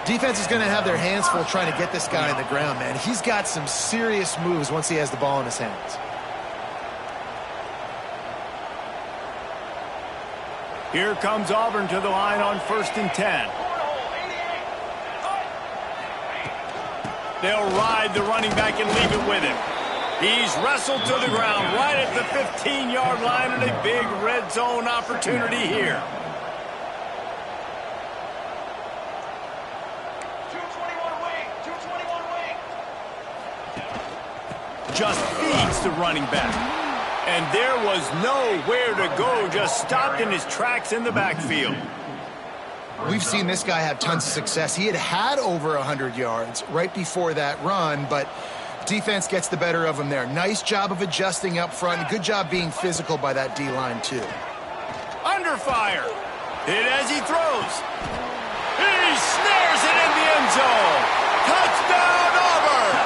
Defense is going to have their hands full trying to get this guy on the ground, man. He's got some serious moves once he has the ball in his hands. Here comes Auburn to the line on 1st and 10. They'll ride the running back and leave it with him. He's wrestled to the ground right at the 15-yard line, and a big red zone opportunity here. 221 wing, 221 wing. Just feeds the running back. And there was nowhere to go, just stopped in his tracks in the backfield. We've seen this guy have tons of success. He had over 100 yards right before that run, but defense gets the better of him there. Nice job of adjusting up front. Good job being physical by that D-line, too. Under fire. Hit as he throws. He snares it in the end zone. Touchdown, Auburn!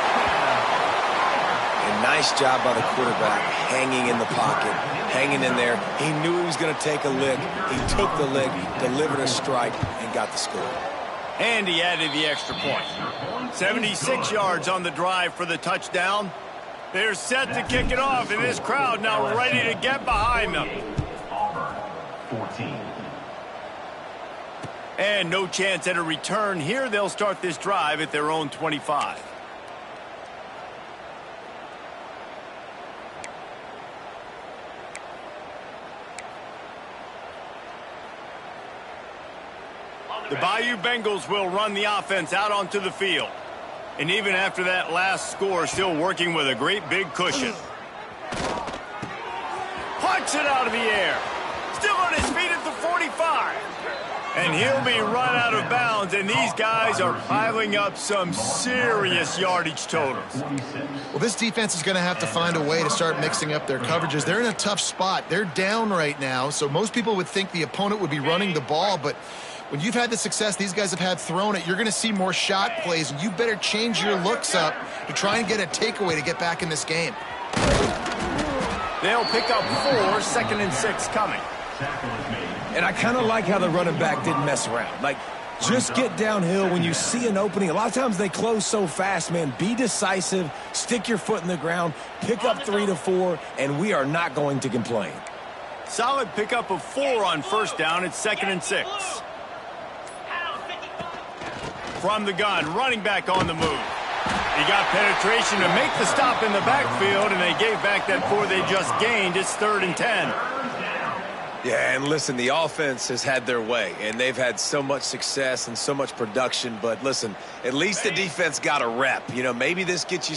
And nice job by the quarterback, hanging in the pocket, hanging in there. He knew he was going to take a lick. He took the lick, delivered a strike, and got the score. And he added the extra point. 76 yards on the drive for the touchdown. They're set to kick it off, and this crowd now ready to get behind them. Auburn, 14. And no chance at a return here. They'll start this drive at their own 25. The Bayou Bengals will run the offense out onto the field. And even after that last score, still working with a great big cushion. Punch it out of the air. Still on his feet at the 45. And he'll be run out of bounds, and these guys are piling up some serious yardage totals. Well, this defense is going to have to find a way to start mixing up their coverages. They're in a tough spot. They're down right now, so most people would think the opponent would be running the ball, but when you've had the success these guys have had throwing it, you're going to see more shot plays, and you better change your looks up to try and get a takeaway to get back in this game. They'll pick up 4, 2nd and 6 coming. And I kind of like how the running back didn't mess around. Like, just get downhill when you see an opening. A lot of times they close so fast, man. Be decisive, stick your foot in the ground, pick up 3 to 4, and we are not going to complain. Solid pickup of 4 on first down. It's 2nd and 6. From the gun, running back on the move. He got penetration to make the stop in the backfield, and they gave back that 4 they just gained. It's 3rd and 10. Yeah, and listen, the offense has had their way, and they've had so much success and so much production. But listen, at least the defense got a rep. You know, maybe this gets you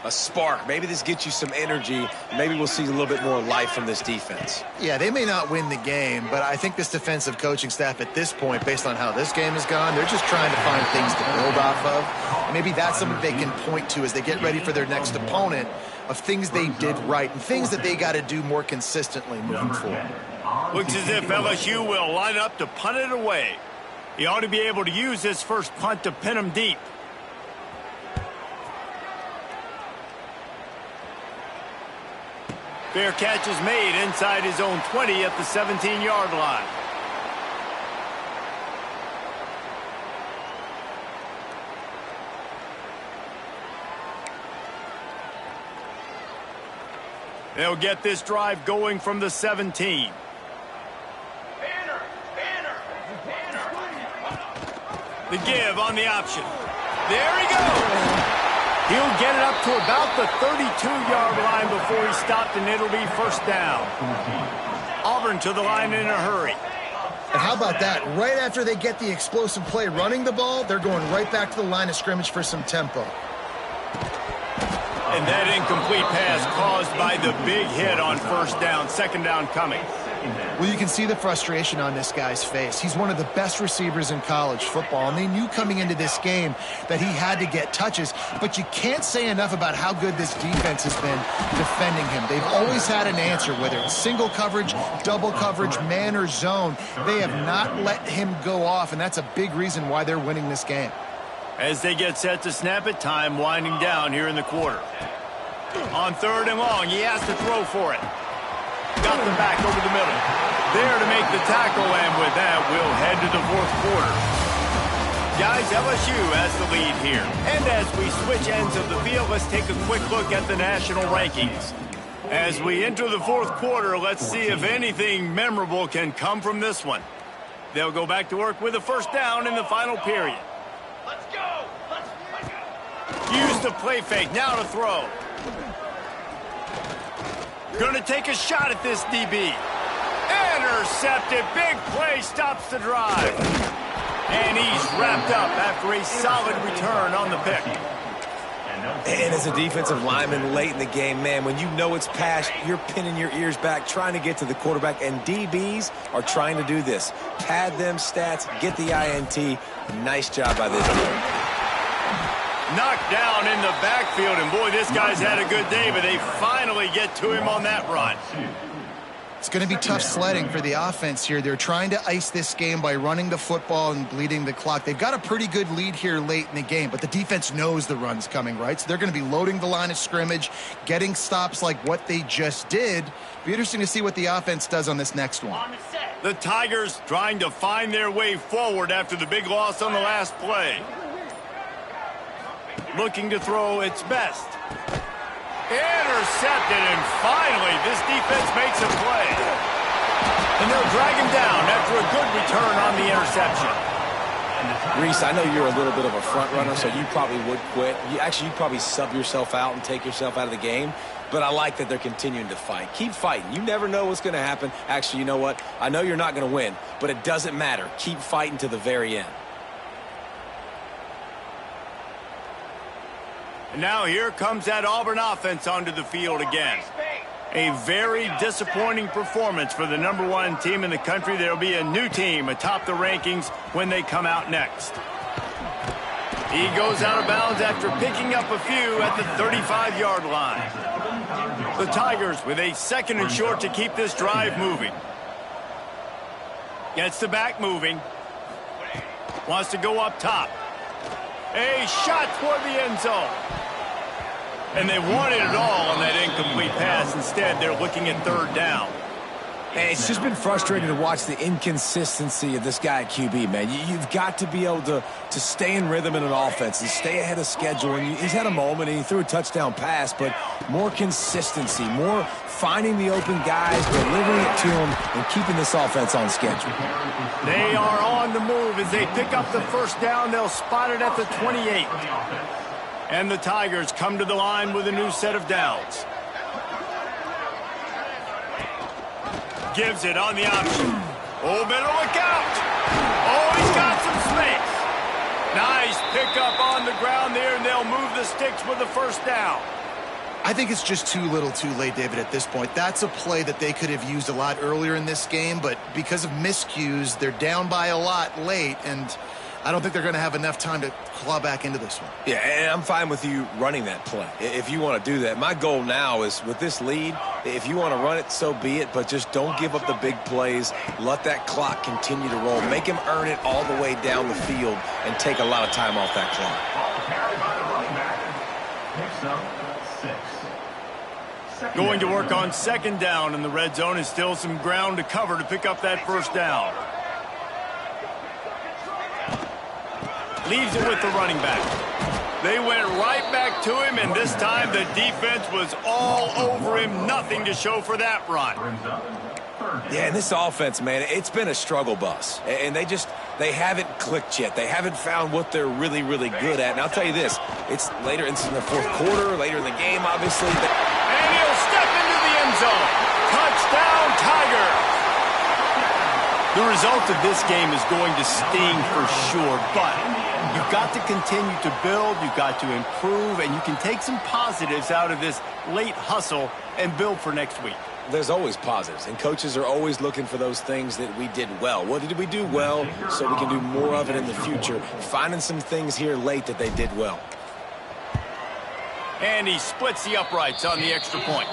a spark. Maybe this gets you some energy. Maybe we'll see a little bit more life from this defense. Yeah, they may not win the game, but I think this defensive coaching staff at this point, based on how this game has gone, they're just trying to find things to build off of. And maybe that's something they can point to as they get ready for their next opponent, of things they did right and things that they got to do more consistently moving forward. Looks as if LSU will line up to punt it away. He ought to be able to use this first punt to pin him deep. Fair catch is made inside his own 20 at the 17-yard line. They'll get this drive going from the 17. The give on the option. There he goes. He'll get it up to about the 32-yard line before he stopped, and it'll be first down. Auburn to the line in a hurry. And how about that? Right after they get the explosive play running the ball, they're going right back to the line of scrimmage for some tempo. And that incomplete pass caused by the big hit on first down. 2nd down coming. Well, you can see the frustration on this guy's face. He's one of the best receivers in college football, and they knew coming into this game that he had to get touches, but you can't say enough about how good this defense has been defending him. They've always had an answer, whether it's single coverage, double coverage, man or zone. They have not let him go off, and that's a big reason why they're winning this game. As they get set to snap it, time winding down here in the quarter. On 3rd and long, he has to throw for it. Got the back over the middle. There to make the tackle, and with that, we'll head to the 4th quarter. Guys, LSU has the lead here. And as we switch ends of the field, let's take a quick look at the national rankings. As we enter the 4th quarter, let's see if anything memorable can come from this one. They'll go back to work with a first down in the final period. Let's go. Let's go. Use the play fake, now to throw. Gonna take a shot at this DB. Intercepted. Big play stops the drive. And he's wrapped up after a solid return on the pick. And as a defensive lineman late in the game, man, when you know it's passed, you're pinning your ears back, trying to get to the quarterback, and DBs are trying to do this. Pad them stats, get the INT. Nice job by this team. Knocked down in the backfield, and boy, this guy's had a good day, but they finally get to him on that run. It's going to be tough sledding for the offense here. They're trying to ice this game by running the football and bleeding the clock. They've got a pretty good lead here late in the game, but the defense knows the run's coming, right? So they're going to be loading the line of scrimmage, getting stops like what they just did. Be interesting to see what the offense does on this next one. The Tigers trying to find their way forward after the big loss on the last play. Looking to throw its best. Intercepted, and finally this defense makes a play. And they'll drag him down after a good return on the interception. Reese, I know you're a little bit of a front runner, so you probably would quit. You'd probably sub yourself out and take yourself out of the game. But I like that they're continuing to fight. Keep fighting. You never know what's going to happen. Actually, you know what? I know you're not going to win, but it doesn't matter. Keep fighting to the very end. And now here comes that Auburn offense onto the field again. A very disappointing performance for the #1 team in the country. There'll be a new team atop the rankings when they come out next. He goes out of bounds after picking up a few at the 35-yard line. The Tigers with a 2nd and short to keep this drive moving. Gets the back moving. Wants to go up top. A shot toward the end zone. And they wanted it all on that incomplete pass. Instead, they're looking at 3rd down. And it's just been frustrating to watch the inconsistency of this guy at QB, man. You've got to be able to stay in rhythm in an offense and stay ahead of schedule. And he's had a moment and he threw a touchdown pass, but more consistency, more finding the open guys, delivering it to them, and keeping this offense on schedule. They are on the move as they pick up the 1st down. They'll spot it at the 28. And the Tigers come to the line with a new set of downs. Gives it on the option. Oh, better look out. Oh, he's got some space. Nice pickup on the ground there, and they'll move the sticks with the 1st down. I think it's just too little too late, David, at this point. That's a play that they could have used a lot earlier in this game, but because of miscues, they're down by a lot late, and I don't think they're going to have enough time to claw back into this one. Yeah, and I'm fine with you running that play if you want to do that. My goal now is with this lead, if you want to run it, so be it, but just don't give up the big plays. Let that clock continue to roll. Make him earn it all the way down the field and take a lot of time off that clock. Carried by the running back. Picks up 6. Going to work on 2nd down in the red zone, and still some ground to cover to pick up that 1st down. Leaves it with the running back. They went right back to him, and this time the defense was all over him. Nothing to show for that run. Yeah, and this offense, man, it's been a struggle bus. And they haven't clicked yet. They haven't found what they're really, really good at. And I'll tell you this, it's later in the 4th quarter, later in the game, obviously. And he'll step into the end zone. Touchdown, Tigers. The result of this game is going to sting for sure, but you've got to continue to build, you've got to improve, and you can take some positives out of this late hustle and build for next week. There's always positives, and coaches are always looking for those things that we did well. What did we do well so we can do more of it in the future? Finding some things here late that they did well. And he splits the uprights on the extra point.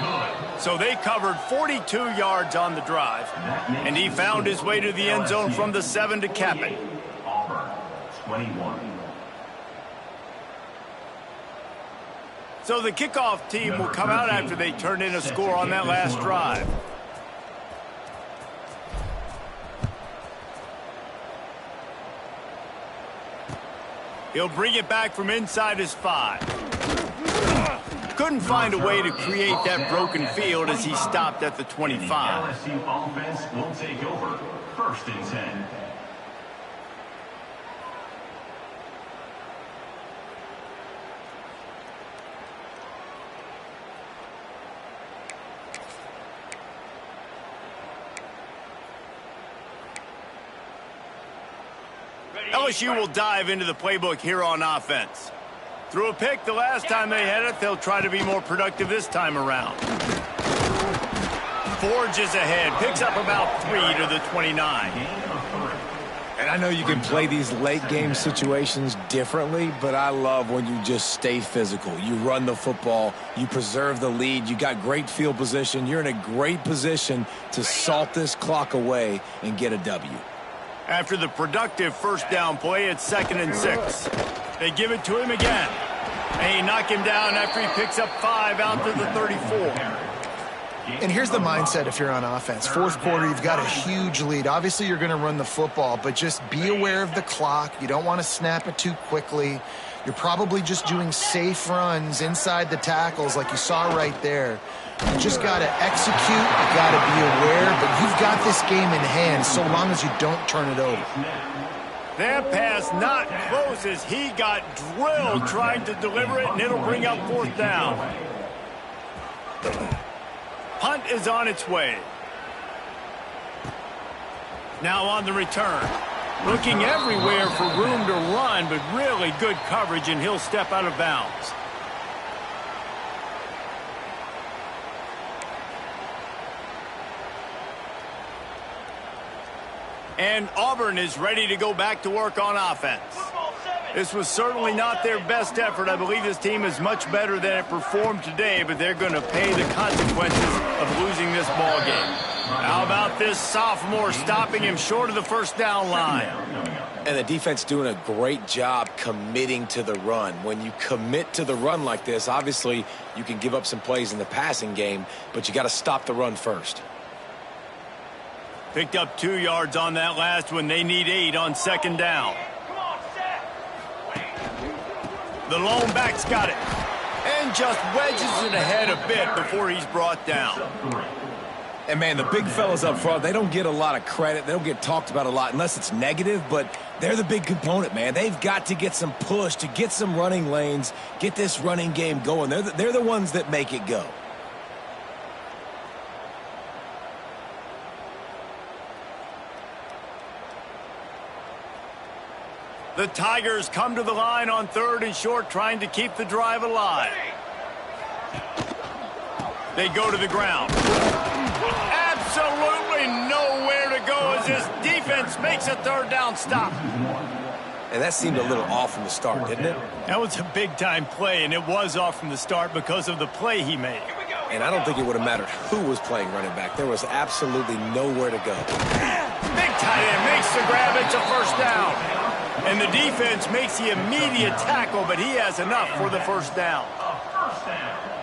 So they covered 42 yards on the drive, and he found his way to the end zone from the 7 to cap it. Auburn, 21. So the kickoff team will come out after they turn in a score on that last drive. He'll bring it back from inside his 5. Couldn't find a way to create that broken field as he stopped at the 25. LSU offense will take over. 1st and 10. LSU will dive into the playbook here on offense. Threw a pick the last time they had it. They'll try to be more productive this time around. Forges ahead. Picks up about 3 to the 29. And I know you can play these late-game situations differently, but I love when you just stay physical. You run the football. You preserve the lead. You got great field position. You're in a great position to salt this clock away and get a W. After the productive first down play, it's 2nd and 6. They give it to him again. And he knock him down after he picks up 5 out to the 34. And here's the mindset if you're on offense. Fourth quarter, you've got a huge lead. Obviously, you're going to run the football, but just be aware of the clock. You don't want to snap it too quickly. You're probably just doing safe runs inside the tackles like you saw right there. You just got to execute. You got to be aware, but you've got this game in hand so long as you don't turn it over. That pass not close as he got drilled trying to deliver it, and it'll bring up 4th down. Punt is on its way. Now on the return. Looking everywhere for room to run, but really good coverage, and he'll step out of bounds. And Auburn is ready to go back to work on offense. This was certainly not their best effort. I believe this team is much better than it performed today, but they're going to pay the consequences of losing this ball game. How about this sophomore stopping him short of the first down line? And the defense doing a great job committing to the run. When you commit to the run like this, obviously you can give up some plays in the passing game, but you got to stop the run first. Picked up 2 yards on that last one. They need 8 on 2nd down. The lone back's got it. And just wedges it ahead a bit before he's brought down. And, man, the big fellas up front, they don't get a lot of credit. They don't get talked about a lot unless it's negative, but they're the big component, man. They've got to get some push, to get some running lanes, get this running game going. They're the ones that make it go. The Tigers come to the line on 3rd and short, trying to keep the drive alive. They go to the ground. Absolutely nowhere to go as this defense makes a 3rd down stop. And that seemed a little off from the start, didn't it? That was a big-time play, and it was off from the start because of the play he made. And I don't think it would have mattered who was playing running back. There was absolutely nowhere to go. Big tight end makes the grab. It's a 1st down. And the defense makes the immediate tackle, but he has enough for the 1st down.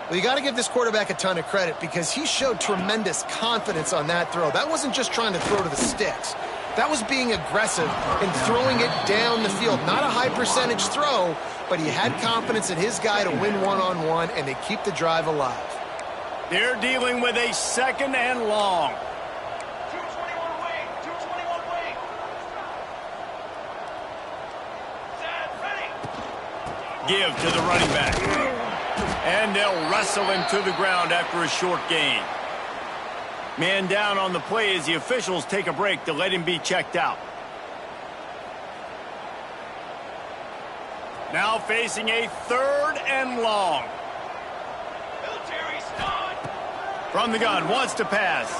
Well, you got to give this quarterback a ton of credit because he showed tremendous confidence on that throw. That wasn't just trying to throw to the sticks. That was being aggressive and throwing it down the field. Not a high percentage throw, but he had confidence in his guy to win one-on-one, and they keep the drive alive. They're dealing with a 2nd and long. 221 wing. 221 wing. Set. Ready. Give to the running back. And they'll wrestle him to the ground after a short gain. Man down on the play as the officials take a break to let him be checked out. Now facing a 3rd and long. Military stun. From the gun, wants to pass.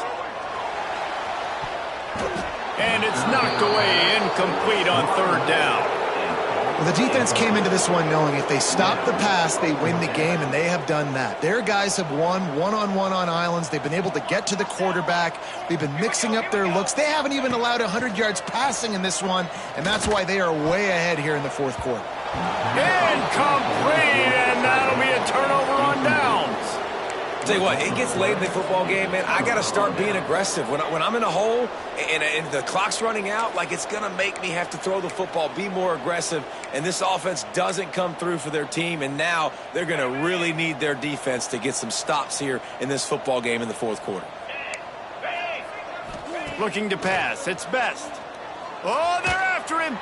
And it's knocked away, incomplete on 3rd down. Well, the defense came into this one knowing if they stop the pass, they win the game, and they have done that. Their guys have won one-on-one on islands. They've been able to get to the quarterback. They've been mixing up their looks. They haven't even allowed 100 yards passing in this one, and that's why they are way ahead here in the 4th quarter. Incomplete, and that'll be a turnover on downs. Tell you what, it gets late in the football game, man. I got to start being aggressive. When I'm in a hole and the clock's running out, like it's going to make me have to throw the football, be more aggressive, and this offense doesn't come through for their team, and now they're going to really need their defense to get some stops here in this football game in the 4th quarter. Looking to pass. It's Best. Oh, they're after him.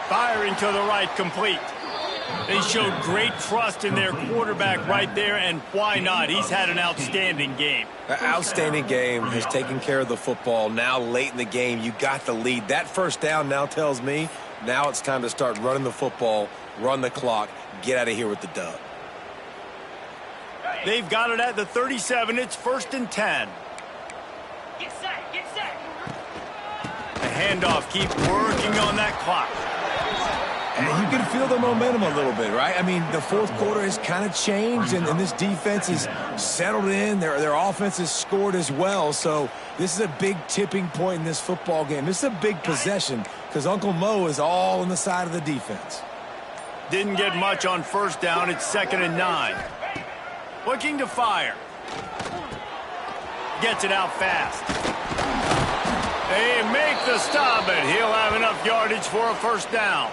Firing to the right, complete. They showed great trust in their quarterback right there, and why not? He's had an outstanding game. Outstanding game, has taken care of the football. Now late in the game, you got the lead. That first down now tells me now it's time to start running the football, run the clock, get out of here with the dub. They've got it at the 37. It's 1st and 10. Get set, get set. The handoff, keep working on that clock. And you can feel the momentum a little bit, right? I mean, the fourth quarter has kind of changed, and this defense is settled in. Their offense has scored as well. So this is a big tipping point in this football game. This is a big possession because Uncle Mo is all on the side of the defense. Didn't get much on first down. It's 2nd and 9. Looking to fire. Gets it out fast. They make the stop, and he'll have enough yardage for a first down.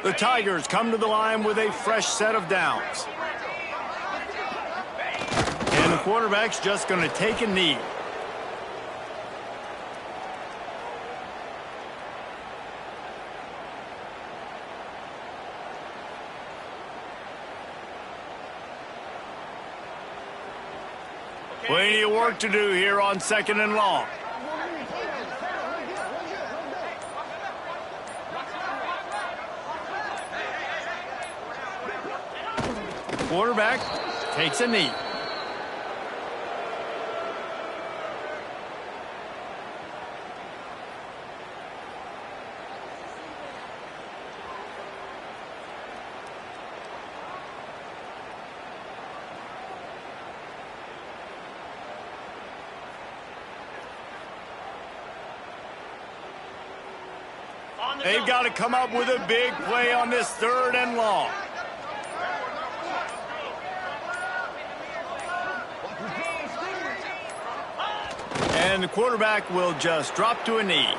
The Tigers come to the line with a fresh set of downs. And the quarterback's just going to take a knee. Plenty of work to do here on 2nd and long. Quarterback takes a knee. They've got to come up with a big play on this 3rd and long. And the quarterback will just drop to a knee.